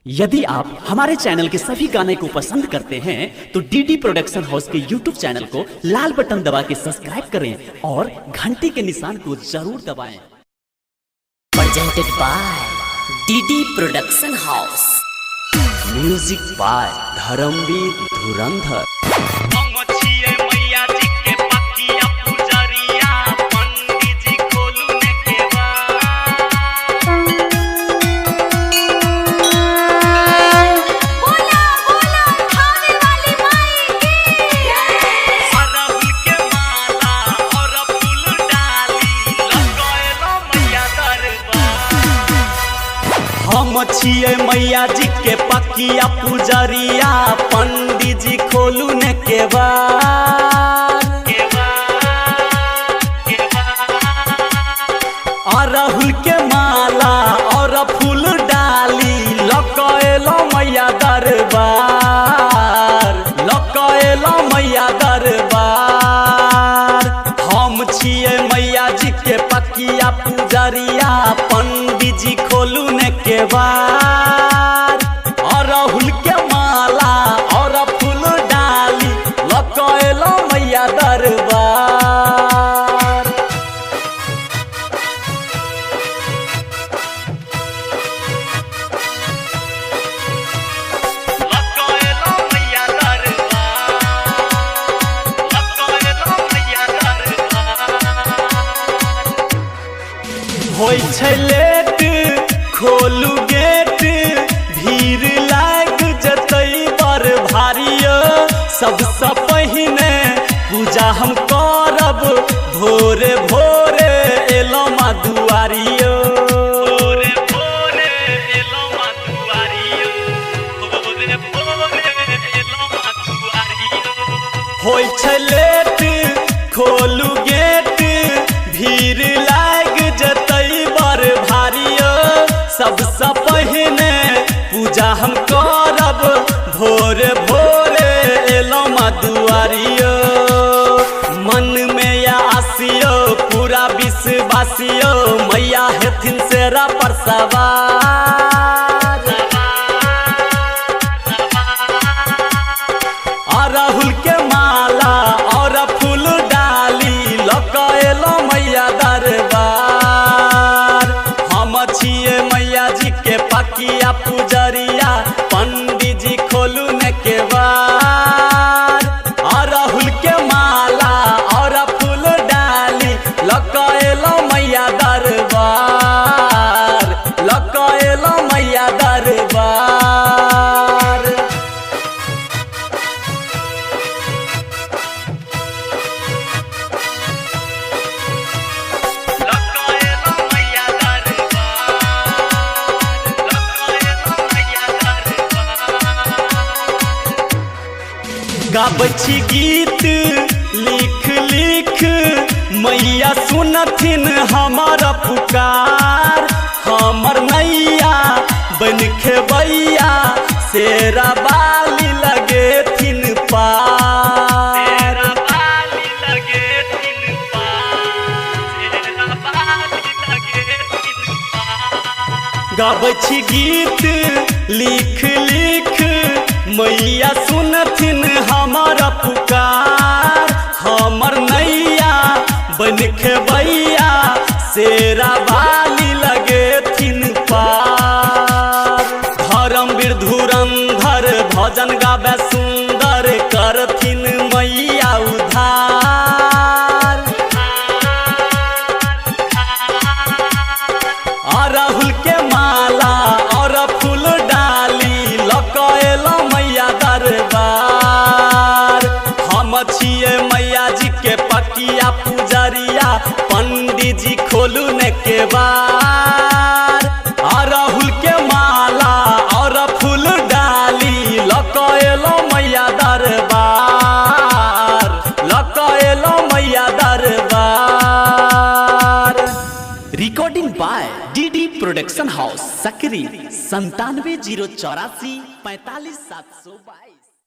यदि आप हमारे चैनल के सभी गाने को पसंद करते हैं तो डीडी प्रोडक्शन हाउस के यूट्यूब चैनल को लाल बटन दबा के सब्सक्राइब करें और घंटी के निशान को जरूर दबाएं। Presented by DD production house, music by Dharmveer Dhurandhar. हम छिए मैया जी के पकिया पुजरिया, पंडित जी खोलू ने केवार। अरहुल के माला और फूल डाली लकएलो मैया दरबार, लकएलो मैया दरबार। हम छिए मैया जी के पकिया पुजरिया, पंडित जी खोलू ने केवार। अरहुल के माला और फूल डाली लकएलो मैया दरबार। लकएलो मैया दरबार, लकएलो मैया दरबार। होय छै लेट खोलू गेट, भीड़ लाग जतई बर भारियो। सबसे पहिने पूजा हम करब, भोरे भोरे एलो माँ दुआरियो। भोरे भोरे एलो माँ दुआरियो, भोरे भोरे एलो माँ दुआरियो। होय छै लेट खोलू गेट, भीड़ लाग जतई बर भारियो। सबसे पहिने पूजा हम करब, भोरे भोरे एलो माँ दुआरियो। मन में या आसियो पूरा विश्वासियो, मैया हेथिन सेरा पर सवार। अरहुल के माला और फूल डाली लकएलो मैया दरबार। हम छिए मैया जी के पकिया पुजरिया, पंडित जी खोलू ने केवार। अरहुल के माला और फूल डाली लकएलो मैया दरबार, लकएलो मैया दरबार। गाबै छी गीत लिख लिख, मैया सुनथिन हमारा पुकार। हमर नैया बन खेबैया, शेरा बाली लगेथिन पार। गाबै छी गीत लिख लिख, मैया सुनथिन हमारा पुकार। हमर नैया बन खेबैया, शेरा बाली लगेथिन पार। धर्मवीर धुरंधर भजन गावे सुंदर, करथिन मैया उद्धार। अरहुल के माला और फूल डाली लकएलो मैया दरबार। हम छिए मैया जी के पकिया पुजरिया, पंडित जी खोलू ने केवार। अरहुल के माला और फूल डाली लकएलो मैया दरबार, लकएलो मैया दरबार। Recording by DD production house, Sakri 97 084 45 722।